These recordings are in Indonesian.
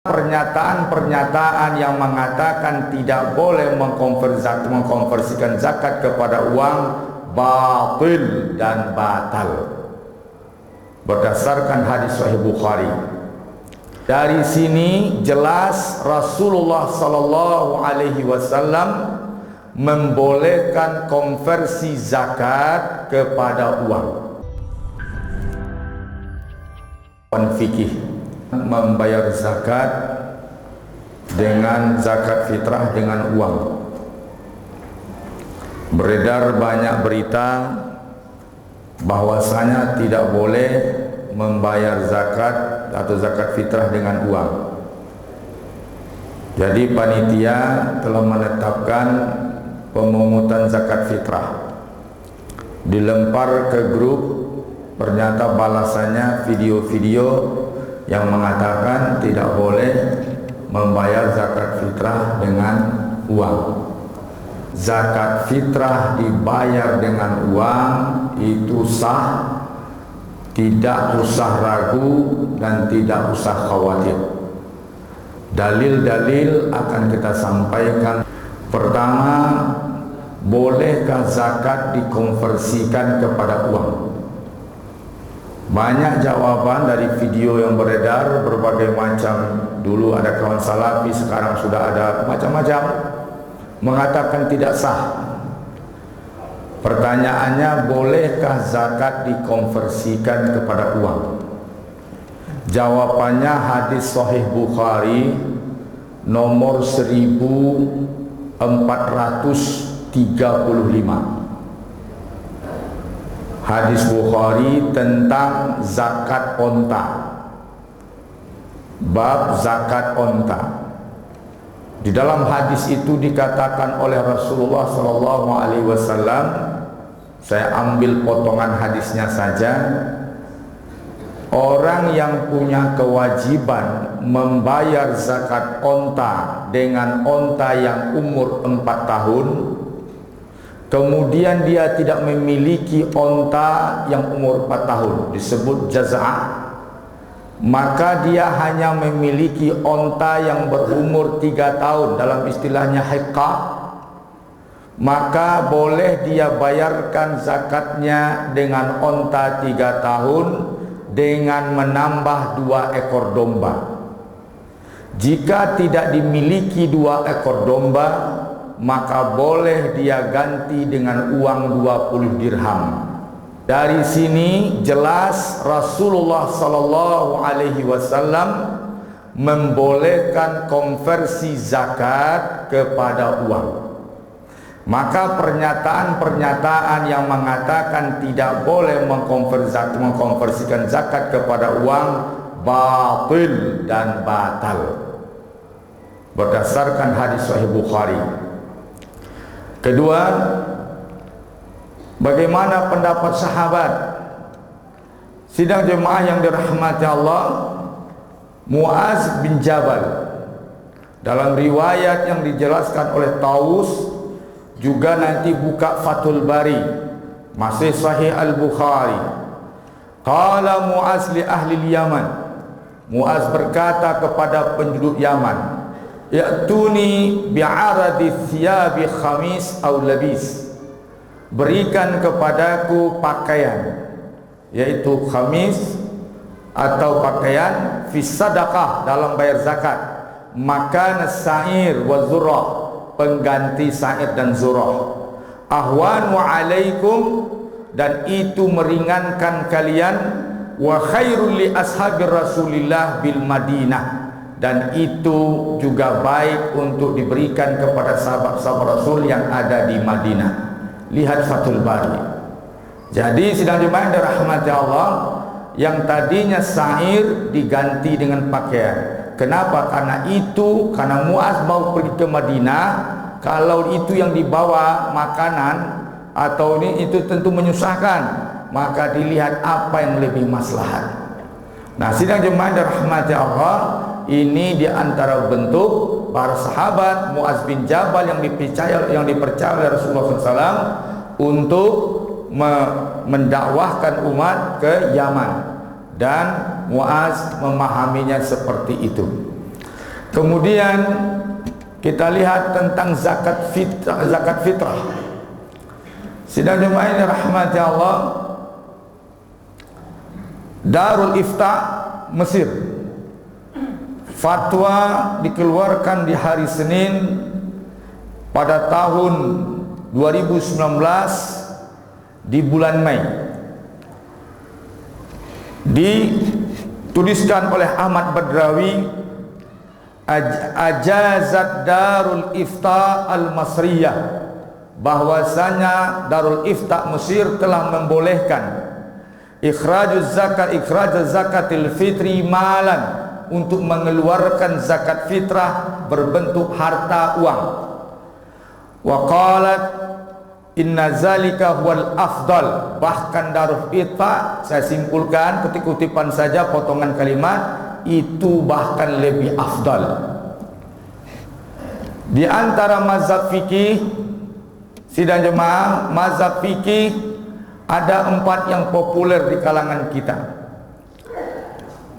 Pernyataan-pernyataan yang mengatakan tidak boleh mengkonversikan zakat kepada uang batil dan batal berdasarkan hadis Sahih Bukhari. Dari sini jelas Rasulullah sallallahu alaihi wasallam membolehkan konversi zakat kepada uang. Fikih membayar zakat dengan zakat fitrah dengan uang. Beredar banyak berita bahwasanya tidak boleh membayar zakat atau zakat fitrah dengan uang. Jadi panitia telah menetapkan pemungutan zakat fitrah, dilempar ke grup, ternyata balasannya video-video yang mengatakan tidak boleh membayar zakat fitrah dengan uang. Zakat fitrah dibayar dengan uang itu sah, tidak usah ragu dan tidak usah khawatir. Dalil-dalil akan kita sampaikan. Pertama, bolehkah zakat dikonversikan kepada uang? Banyak jawaban dari video yang beredar, berbagai macam. Dulu ada kawan salafi, sekarang sudah ada macam-macam mengatakan tidak sah. Pertanyaannya, bolehkah zakat dikonversikan kepada uang? Jawabannya hadis Sahih Bukhari nomor 1435. Hadis Bukhari tentang zakat onta, bab zakat onta. Di dalam hadis itu dikatakan oleh Rasulullah SAW, saya ambil potongan hadisnya saja, orang yang punya kewajiban membayar zakat onta dengan onta yang umur 4 tahun, kemudian dia tidak memiliki onta yang umur 4 tahun, disebut jaz'ah, maka dia hanya memiliki onta yang berumur 3 tahun, dalam istilahnya hiqqah, maka boleh dia bayarkan zakatnya dengan onta 3 tahun dengan menambah 2 ekor domba. Jika tidak dimiliki 2 ekor domba, maka boleh dia ganti dengan uang 20 dirham. Dari sini jelas Rasulullah sallallahu alaihi wasallam membolehkan konversi zakat kepada uang. Maka pernyataan-pernyataan yang mengatakan tidak boleh mengkonversikan zakat kepada uang batil dan batal berdasarkan hadis Sahih Bukhari. Kedua, bagaimana pendapat sahabat? Sidang jemaah yang dirahmati Allah, Muaz bin Jabal, dalam riwayat yang dijelaskan oleh Taus, juga nanti buka Fathul Bari, masih Sahih Al-Bukhari. Qala Muaz li ahli Yaman, Muaz berkata kepada penduduk Yaman, ya'tuni bi'aradi thiyabi khamis aw labis, berikan kepadaku pakaian, yaitu khamis atau pakaian, fi sadaqah, dalam bayar zakat, makan sa'ir wa zurah, pengganti sa'ir dan zurah, ahwanu alaikum, dan itu meringankan kalian, wa khairul li ashabi Rasulillah bil Madinah, dan itu juga baik untuk diberikan kepada sahabat-sahabat Rasul yang ada di Madinah. Lihat Fathul Bari. Jadi sidang jemaah yang dirahmati Allah, yang tadinya sa'ir diganti dengan pakaian. Kenapa? Karena Muaz mau pergi ke Madinah. Kalau itu yang dibawa makanan atau itu tentu menyusahkan, maka dilihat apa yang lebih maslahat. Nah, sidang jemaah yang dirahmati Allah, ini diantara bentuk para sahabat Muaz bin Jabal yang dipercaya oleh Rasulullah SAW untuk mendakwahkan umat ke Yaman, dan Muaz memahaminya seperti itu. Kemudian kita lihat tentang zakat fitrah. Sidang jemaah yang dirahmati Allah, Darul Ifta Mesir, fatwa dikeluarkan di hari Senin pada tahun 2019 di bulan Mei. Dituliskan oleh Ahmad Badrawi, ajazat Darul Ifta Al-Masriyah, bahwasanya Darul Ifta Mesir telah membolehkan ikhraj zakatil fitri malan, untuk mengeluarkan zakat fitrah berbentuk harta uang. Wa qalat inna zalika huwal afdal, bahkan Darul Ifta, saya simpulkan kutip-kutipan saja potongan kalimat, itu bahkan lebih afdal. Di antara mazhab fikih, sidang jemaah, mazhab fikih ada 4 yang populer di kalangan kita.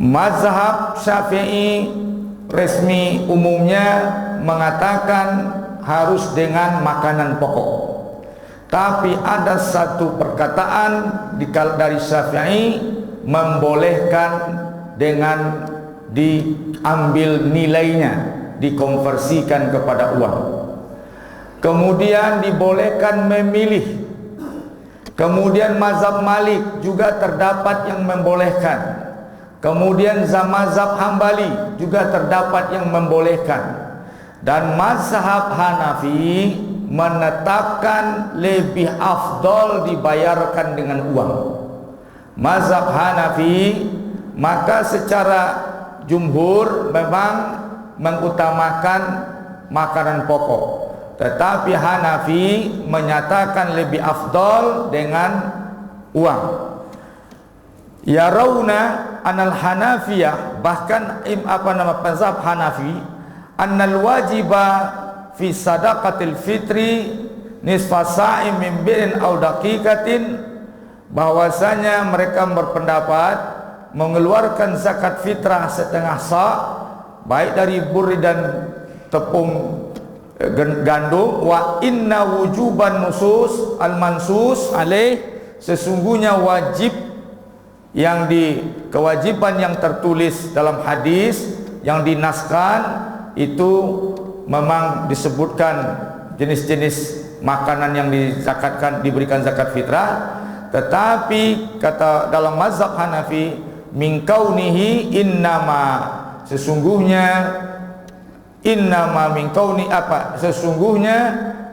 Mazhab Syafi'i resmi umumnya mengatakan harus dengan makanan pokok. Tapi ada satu perkataan dari Syafi'i membolehkan dengan diambil nilainya, dikonversikan kepada uang. Kemudian dibolehkan memilih. Kemudian mazhab Malik juga terdapat yang membolehkan. Kemudian mazhab Hambali juga terdapat yang membolehkan. Dan mazhab Hanafi menetapkan lebih afdol dibayarkan dengan uang. Mazhab Hanafi maka secara jumhur memang mengutamakan makanan pokok, tetapi Hanafi menyatakan lebih afdol dengan uang. Yarawna anal Hanafiyah, bahkan mazhab Hanafi, annal wajiba fi sadaqatil fitri nisfa sa'im min bi'in aw daqiqatin, bahwasanya mereka berpendapat mengeluarkan zakat fitrah setengah sa', baik dari buri dan tepung gandum. Wa inna wujuban nusus al-mansus alaih, sesungguhnya wajib yang kewajiban yang tertulis dalam hadis yang dinaskan itu memang disebutkan jenis-jenis makanan yang dizakatkan, diberikan zakat fitrah. Tetapi kata dalam mazhab Hanafi, min kaunihi innama, sesungguhnya innama min kauni sesungguhnya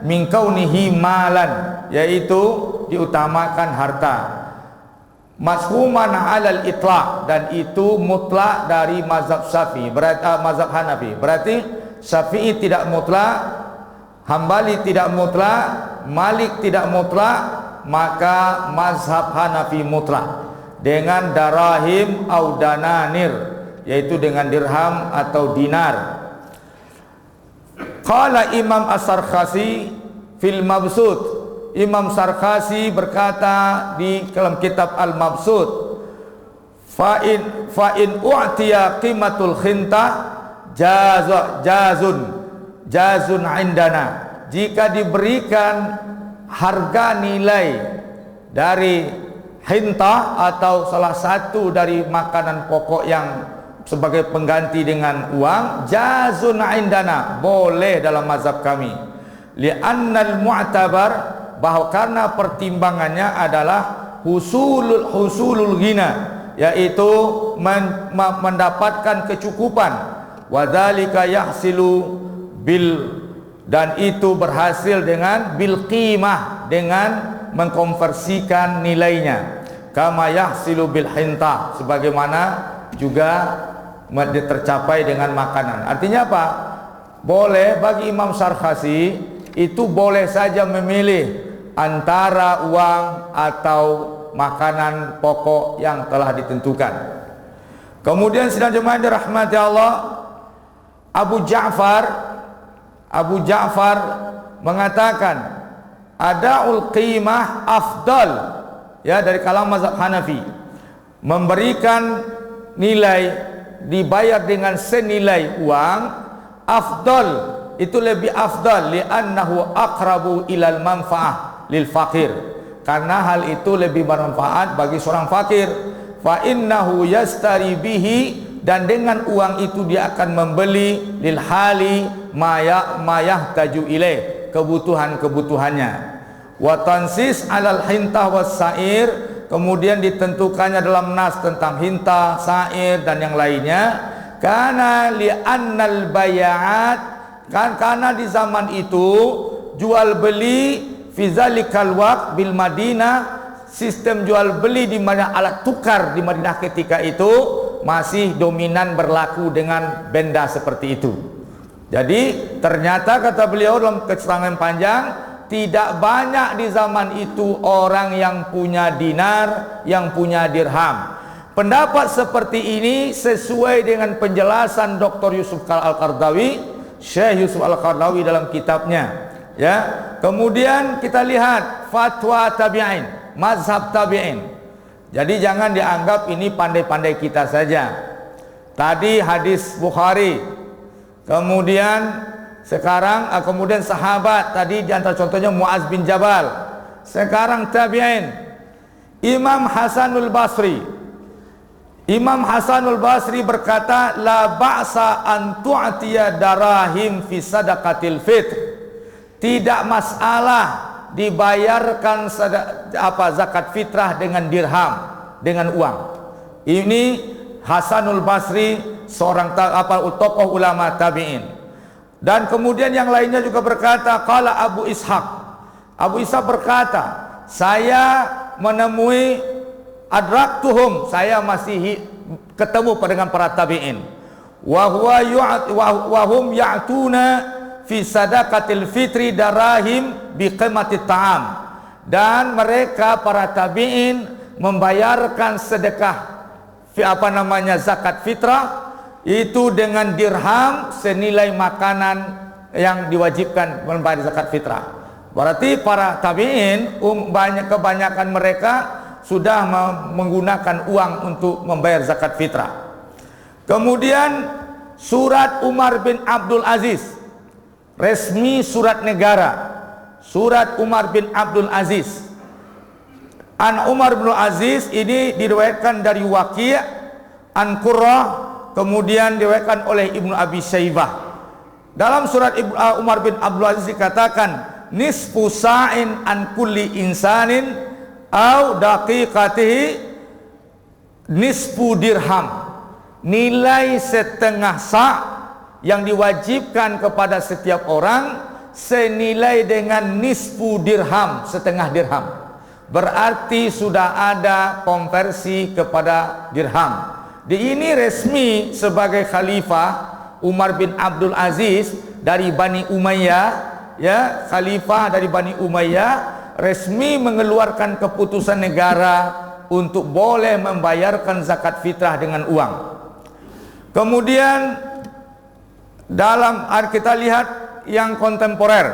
min kaunihi malan, yaitu diutamakan harta. Mashhuman alal itlaq, dan itu mutlak dari mazhab Syafi'i, berarti mazhab Hanafi. Berarti Syafi'i tidak mutlak, Hambali tidak mutlak, Malik tidak mutlak, maka mazhab Hanafi mutlak dengan darahim au dananir, yaitu dengan dirham atau dinar. Qala Imam As-Sarkhasi fil Mabsut, Imam Sarkhasi berkata di dalam kitab Al-Mabsut, fa in u'tiya qimatul khintah jazun indana, jika diberikan harga nilai dari hintah atau salah satu dari makanan pokok yang sebagai pengganti dengan uang, jazun indana, boleh dalam mazhab kami. Li'annal mu'tabar, bahwa karena pertimbangannya adalah husulul ghina, yaitu mendapatkan kecukupan. Wadzalika yahsilu bil, dan itu berhasil dengan bil qimah, dengan mengkonversikan nilainya. Kama yahsilu bil hintah, sebagaimana juga tercapai dengan makanan. Artinya apa? Boleh bagi Imam Sarkhasi, itu boleh saja memilih antara uang atau makanan pokok yang telah ditentukan. Kemudian sidang jemaah dirahmati Allah, Abu Ja'far mengatakan ada'ul qimah afdal, ya, dari kalangan mazhab Hanafi, memberikan nilai dibayar dengan senilai uang afdal, itu lebih afdal, li'annahu aqrabu ilal manfaah lil fakir, karena hal itu lebih bermanfaat bagi seorang fakir. Fa innahu yastari bihi, dan dengan uang itu dia akan membeli lil hali mayah taju ilaih, kebutuhannya. Wa tansis alal hintah was sair, kemudian ditentukannya dalam nas tentang hintah, sair dan yang lainnya. Karena li'annal bay'at, kan karena di zaman itu jual beli fi zalikal waqt bil Madinah, sistem jual beli di mana alat tukar di Madinah ketika itu masih dominan berlaku dengan benda seperti itu. Jadi ternyata kata beliau dalam keterangan panjang, tidak banyak di zaman itu orang yang punya dinar, yang punya dirham. Pendapat seperti ini sesuai dengan penjelasan Dr. Yusuf Al-Qaradawi, Syekh Yusuf Al-Qaradawi dalam kitabnya. Ya, kemudian kita lihat fatwa tabi'in, mazhab tabi'in. Jadi jangan dianggap ini pandai-pandai kita saja. Tadi hadis Bukhari, kemudian sekarang kemudian sahabat, tadi di antara contohnya Muaz bin Jabal. Sekarang tabi'in, Imam Hasanul Basri. Imam Hasanul Basri berkata, la ba'sa an tu'tiya darahim fi sadaqatil fitr. Tidak masalah dibayarkan zakat fitrah dengan dirham, dengan uang. Ini Hasanul Basri, seorang tokoh ulama tabi'in. Dan kemudian yang lainnya juga berkata, qala Abu Ishaq. Abu Ishaq berkata, saya menemui adraktuhum, saya masih ketemu dengan para tabi'in. Wa hum ya'tuna fi sadaqatil fitri darahim bi qimatit ta'am, dan mereka para tabi'in membayarkan sedekah zakat fitrah itu dengan dirham senilai makanan yang diwajibkan membayar zakat fitrah. Berarti para tabi'in kebanyakan mereka sudah menggunakan uang untuk membayar zakat fitrah. Kemudian surat Umar bin Abdul Aziz, resmi surat negara, surat Umar bin Abdul Aziz. An Umar bin Aziz ini diriwayatkan dari Waqi', an Qurrah, kemudian diriwayatkan oleh Ibnu Abi Syaibah. Dalam surat Umar bin Abdul Aziz dikatakan, nisfu sa'in an kulli insanin au daqiqatihi nisfu dirham. Nilai setengah sa' yang diwajibkan kepada setiap orang senilai dengan nisfu dirham, setengah dirham. Berarti sudah ada konversi kepada dirham. Di ini resmi sebagai khalifah Umar bin Abdul Aziz dari Bani Umayyah, ya, khalifah dari Bani Umayyah, resmi mengeluarkan keputusan negara untuk boleh membayarkan zakat fitrah dengan uang. Kemudian dalam kita lihat yang kontemporer.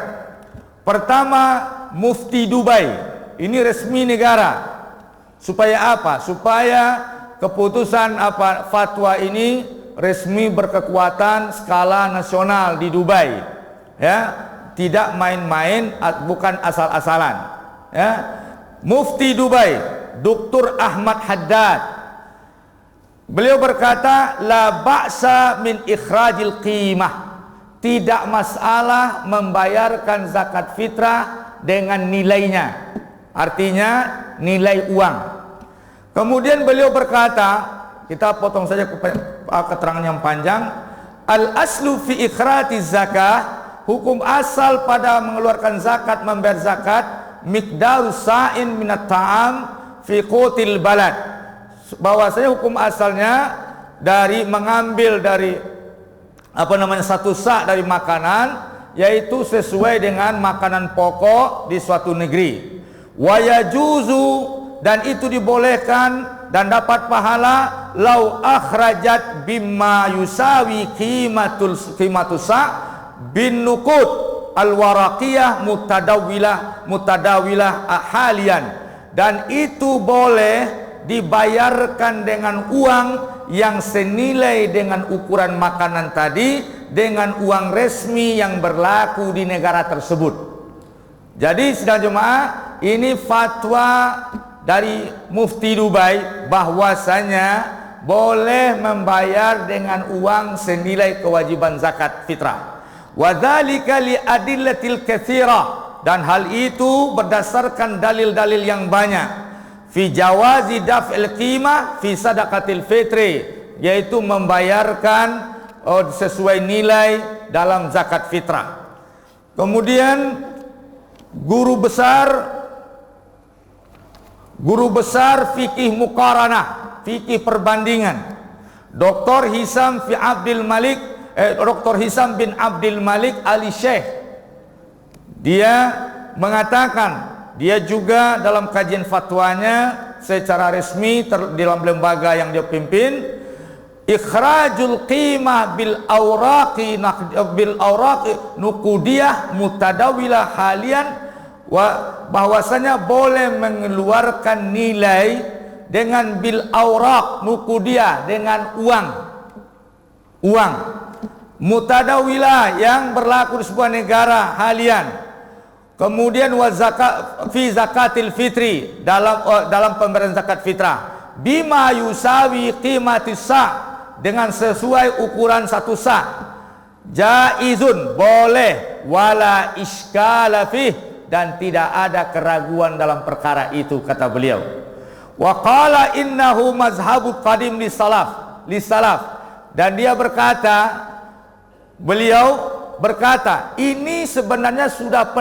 Pertama, Mufti Dubai. Ini resmi negara. Supaya apa? Supaya keputusan fatwa ini resmi berkekuatan skala nasional di Dubai. Ya, tidak main-main, bukan asal-asalan. Ya, Mufti Dubai, Dr. Ahmad Haddad, beliau berkata, la ba'sa min ikhrajil qimah. Tidak masalah membayarkan zakat fitrah dengan nilainya, artinya nilai uang. Kemudian beliau berkata, kita potong saja keterangan yang panjang. Al aslu fi ikhrajiz zakah, hukum asal pada mengeluarkan zakat, membayar zakat, miqdaru sa'in minat ta'am fi qutil balad. Bahwasanya hukum asalnya dari mengambil dari satu sa' dari makanan, yaitu sesuai dengan makanan pokok di suatu negeri. Wa yajuzu, dan itu dibolehkan dan dapat pahala, lau akhrajat bimma yusawi qimatu sa' bin nuqud al-waraqiyah mutadawilah halian, dan itu boleh dibayarkan dengan uang yang senilai dengan ukuran makanan tadi, dengan uang resmi yang berlaku di negara tersebut. Jadi sidang jemaah, ini fatwa dari Mufti Dubai bahwasanya boleh membayar dengan uang senilai kewajiban zakat fitrah. Wa dzalika li adillatil katsirah, dan hal itu berdasarkan dalil-dalil yang banyak. Fi jawazi daf'il qimah fi sadaqatil fitri, yaitu membayarkan sesuai nilai dalam zakat fitrah. Kemudian guru besar fikih muqaranah, fikih perbandingan, Dr. Hisam bin Abdul Malik Ali Syekh, dia mengatakan, dia juga dalam kajian fatwanya secara resmi dalam lembaga yang dia pimpin, ikhrajul qimah bil awraqi nuqudiyah mutadawilah halian, bahwasanya boleh mengeluarkan nilai dengan bil awraq nuqudiyah, dengan uang mutadawilah yang berlaku di sebuah negara halian. Kemudian fi zakatil fitri, dalam pemberian zakat fitrah, bima yusawi qimatis sa', dengan sesuai ukuran satu sa', jaizun, boleh, wala iskala fih, dan tidak ada keraguan dalam perkara itu, kata beliau. Wa qala innahu mazhabut qadim li salaf, dan dia berkata, ini sebenarnya sudah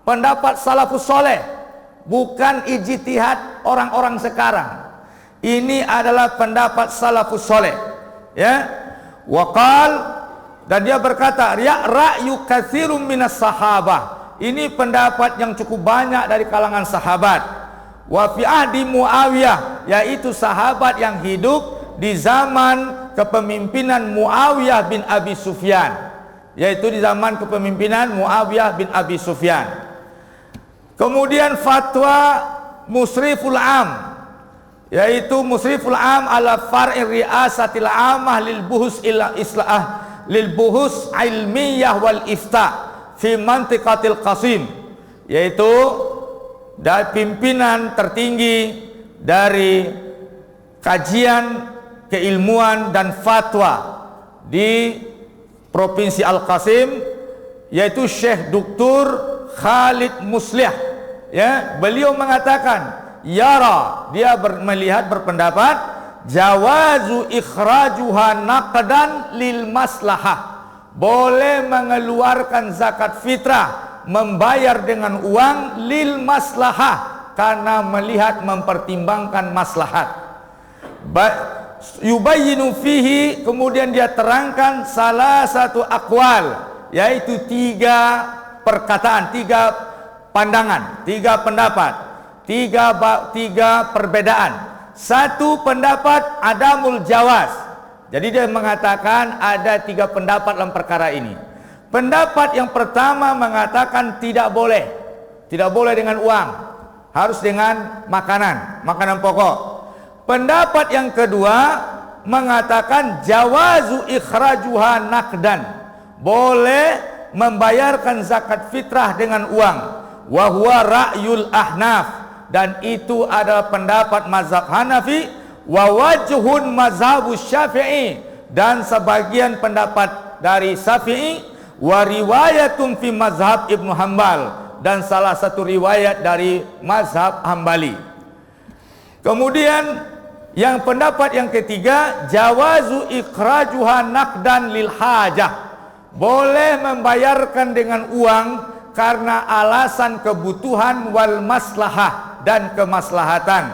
pendapat salafus soleh, bukan ijtihad orang-orang sekarang. Ini adalah pendapat salafus soleh, ya. Waqal, dan dia berkata, ra'yu katsirum minas sahabah, ini pendapat yang cukup banyak dari kalangan sahabat. Wa fi ahdi Muawiyah, yaitu sahabat yang hidup di zaman kepemimpinan Muawiyah bin Abi Sufyan, yaitu di zaman kepemimpinan Muawiyah bin Abi Sufyan. Kemudian fatwa Musriful Am, yaitu Musriful Am ala far'i riasatil amah lil buhus ilmiyah wal ifta fi mantiqatil Qasim, yaitu dari pimpinan tertinggi dari kajian keilmuan dan fatwa di Provinsi Al-Qasim, yaitu Syekh Dr. Khalid Muslih, ya. Beliau mengatakan, dia melihat, berpendapat, jawazu ikhrajuha naqdan lil maslahah, boleh mengeluarkan zakat fitrah, membayar dengan uang lil maslahah, karena melihat, mempertimbangkan maslahat. Yubayyinu fihi, kemudian dia terangkan salah satu aqwal, yaitu 3 perkataan, 3 pandangan, 3 pendapat, 3 perbedaan. Satu pendapat adamul jawaz, jadi dia mengatakan ada 3 pendapat dalam perkara ini. Pendapat yang pertama mengatakan tidak boleh dengan uang, harus dengan makanan pokok. Pendapat yang kedua mengatakan jawazu ikhrajuha naqdan, boleh membayarkan zakat fitrah dengan uang. Wa huwa ra'yul ahnaf, dan itu adalah pendapat mazhab Hanafi. Wa wajhun mazhabus Syafi'i, dan sebagian pendapat dari Syafi'i. Wa riwayatun fi mazhab Ibnu Hanbal, dan salah satu riwayat dari mazhab Hambali. Kemudian yang pendapat yang ketiga, jawazu ikhrajuha naqdan lil hajah, boleh membayarkan dengan uang karena alasan kebutuhan wal maslahah, dan kemaslahatan.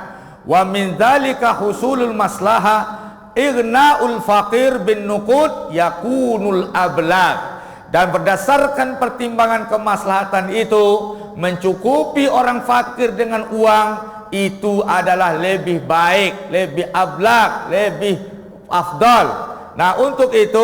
Wa min dzalika husulul maslahah ighna'ul faqir bin nuqud yakunul ablagh, dan berdasarkan pertimbangan kemaslahatan itu, mencukupi orang fakir dengan uang itu adalah lebih baik, lebih ablaq, lebih afdal. Nah, untuk itu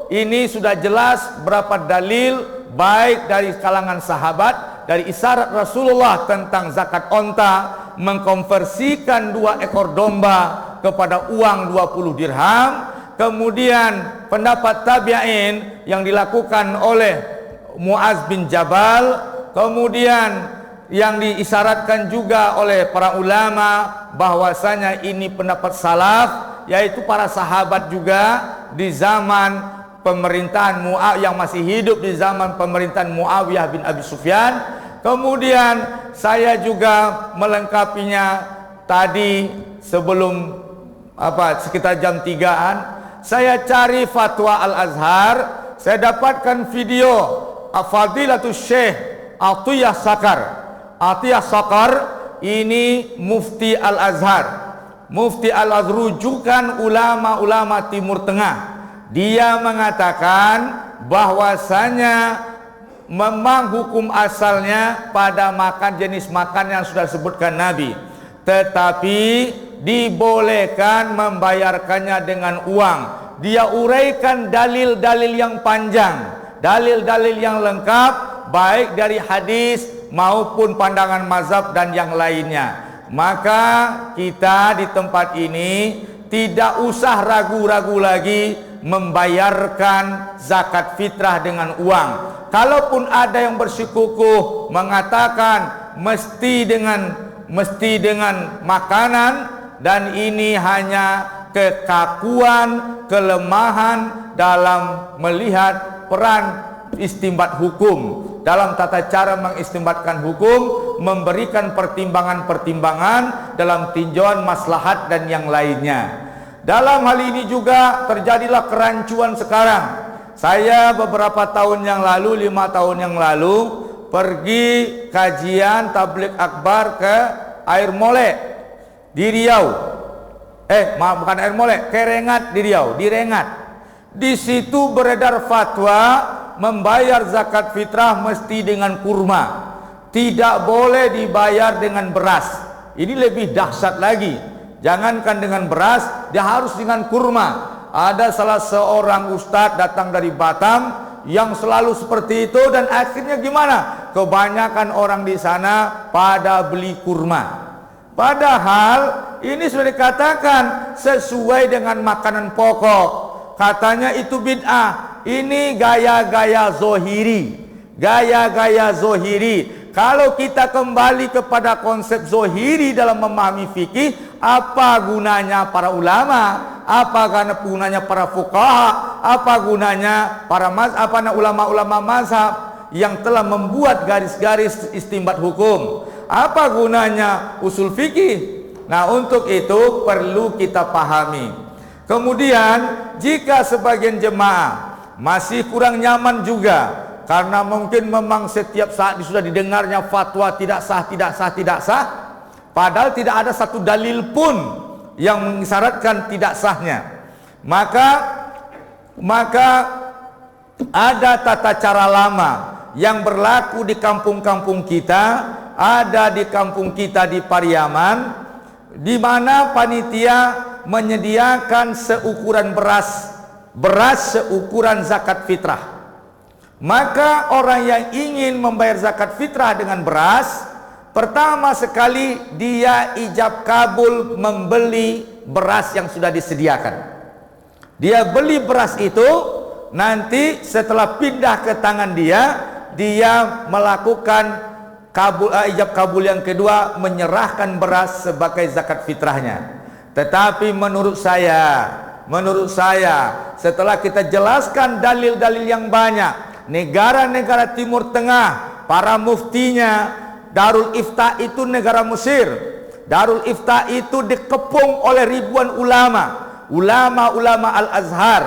ini sudah jelas berapa dalil baik dari kalangan sahabat, dari isyarat Rasulullah tentang zakat onta, mengkonversikan 2 ekor domba kepada uang 20 dirham. Kemudian pendapat tabi'in yang dilakukan oleh Muaz bin Jabal, kemudian yang diisyaratkan juga oleh para ulama bahwasanya ini pendapat salaf, yaitu para sahabat juga di zaman pemerintahan Muawiyah, yang masih hidup di zaman pemerintahan Muawiyah bin Abi Sufyan. Kemudian saya juga melengkapinya tadi sebelum sekitar jam 3-an. Saya cari fatwa Al-Azhar, saya dapatkan video Fadilatul Syekh Atiyah Sakar. Atiyah Sakar ini mufti Al-Azhar. Mufti Al-Azhar, rujukan ulama-ulama Timur Tengah. Dia mengatakan bahwasanya memang hukum asalnya pada makan jenis makan yang sudah disebutkan Nabi, tetapi dibolehkan membayarkannya dengan uang. Dia uraikan dalil-dalil yang panjang, dalil-dalil yang lengkap, baik dari hadis maupun pandangan mazhab dan yang lainnya. Maka kita di tempat ini tidak usah ragu-ragu lagi membayarkan zakat fitrah dengan uang. Kalaupun ada yang bersikukuh mengatakan mesti dengan makanan, dan ini hanya kekakuan, kelemahan dalam melihat peran istinbat hukum, dalam tata cara mengistinbatkan hukum, memberikan pertimbangan-pertimbangan dalam tinjauan maslahat dan yang lainnya. Dalam hal ini juga terjadilah kerancuan sekarang. Saya beberapa tahun yang lalu, 5 tahun yang lalu, pergi kajian tabligh akbar ke Air Molek di Riau. Bukan Air Molek, Kerengat di Riau, di Rengat. Di situ beredar fatwa membayar zakat fitrah mesti dengan kurma, tidak boleh dibayar dengan beras. Ini lebih dahsyat lagi. Jangankan dengan beras, dia harus dengan kurma. Ada salah seorang ustadz datang dari Batam yang selalu seperti itu, dan akhirnya gimana? Kebanyakan orang di sana pada beli kurma. Padahal ini sudah dikatakan sesuai dengan makanan pokok. Katanya itu bid'ah. Ini gaya-gaya zohiri. Gaya-gaya zohiri. Kalau kita kembali kepada konsep zohiri dalam memahami fikih, apa gunanya para ulama? Apa gunanya para fuqaha? Apa gunanya para ulama-ulama mazhab yang telah membuat garis-garis istinbat hukum? Apa gunanya usul fikih? Nah, untuk itu perlu kita pahami. Kemudian jika sebagian jemaah masih kurang nyaman juga, karena mungkin memang setiap saat sudah didengarnya fatwa tidak sah, padahal tidak ada satu dalil pun yang mengisyaratkan tidak sahnya. Maka ada tata cara lama yang berlaku di kampung-kampung kita, ada di kampung kita di Pariaman, di mana panitia menyediakan seukuran beras seukuran zakat fitrah. Maka orang yang ingin membayar zakat fitrah dengan beras, pertama sekali dia ijab kabul membeli beras yang sudah disediakan. Dia beli beras itu, nanti setelah pindah ke tangan dia melakukan ijab kabul yang kedua, menyerahkan beras sebagai zakat fitrahnya. Tetapi menurut saya setelah kita jelaskan dalil-dalil yang banyak, negara-negara Timur Tengah, para muftinya, Darul Ifta itu negara Mesir. Darul Ifta itu dikepung oleh ribuan ulama Al-Azhar,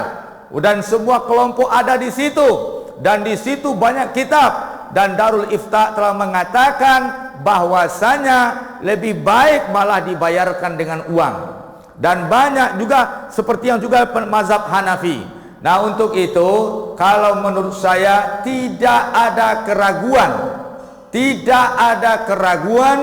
dan semua kelompok ada di situ, dan di situ banyak kitab. Dan Darul Ifta telah mengatakan bahwasanya lebih baik malah dibayarkan dengan uang. Dan banyak juga seperti yang juga mazhab Hanafi. Nah, untuk itu kalau menurut saya tidak ada keraguan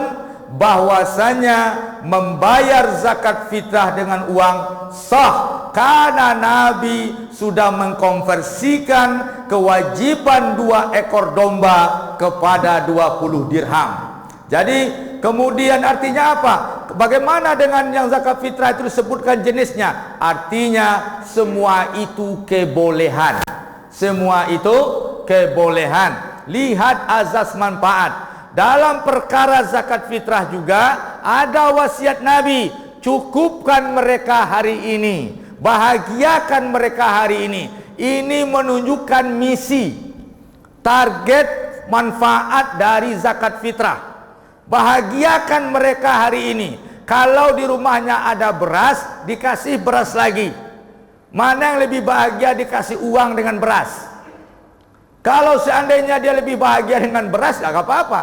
bahwasanya membayar zakat fitrah dengan uang sah, karena Nabi sudah mengkonversikan kewajiban 2 ekor domba kepada 20 dirham. Jadi kemudian artinya apa? Bagaimana dengan yang zakat fitrah itu disebutkan jenisnya? Artinya semua itu kebolehan. Semua itu kebolehan. Lihat azas manfaat. Dalam perkara zakat fitrah juga ada wasiat Nabi, cukupkan mereka hari ini, bahagiakan mereka hari ini. Ini menunjukkan misi, target, manfaat dari zakat fitrah. Bahagiakan mereka hari ini. Kalau di rumahnya ada beras, dikasih beras lagi. Mana yang lebih bahagia dikasih uang dengan beras? Kalau seandainya dia lebih bahagia dengan beras, ya gak apa-apa.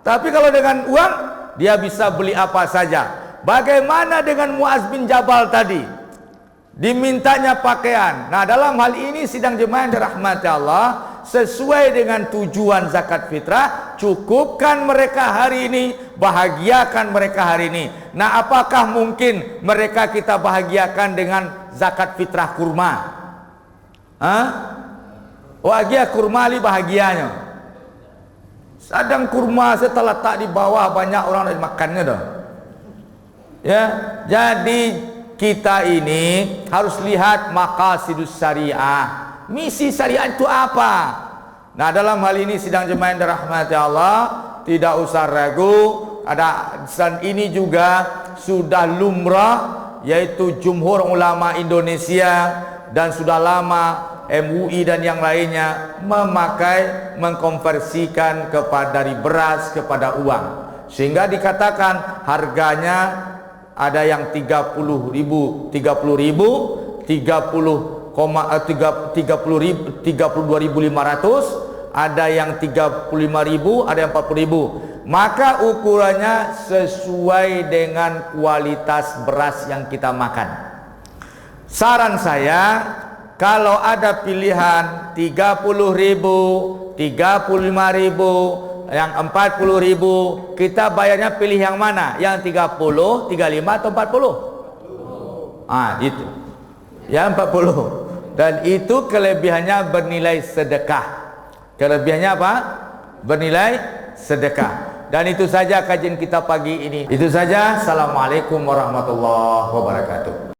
Tapi kalau dengan uang, dia bisa beli apa saja. Bagaimana dengan Muaz bin Jabal tadi? Dimintanya pakaian. Nah, dalam hal ini sidang jemaah yang dirahmati Allah, sesuai dengan tujuan zakat fitrah, cukupkan mereka hari ini, bahagiakan mereka hari ini. Nah, apakah mungkin mereka kita bahagiakan dengan zakat fitrah kurma? Bahagia kurma li bahagianya. Sedang kurma setelah letak di bawah, banyak orang yang makannya dah. Ya, jadi kita ini harus lihat maqasidus syariah. Misi syariat itu apa? Nah, dalam hal ini sidang jemaah yang dirahmati Allah, tidak usah ragu. Dan ini juga sudah lumrah, yaitu Jumhur Ulama Indonesia, dan sudah lama MUI dan yang lainnya mengkonversikan dari beras kepada uang, sehingga dikatakan harganya ada yang 30.000, 32.500, ada yang 35.000, ada yang 40.000. Maka ukurannya sesuai dengan kualitas beras yang kita makan. Saran saya, kalau ada pilihan 30.000, 35.000, yang 40.000, kita bayarnya pilih yang mana? Yang 30, 35 atau 40? Itu. Yang 40. Dan itu kelebihannya bernilai sedekah. Kelebihannya apa? Bernilai sedekah. Dan itu saja kajian kita pagi ini. Itu saja. Assalamualaikum warahmatullahi wabarakatuh.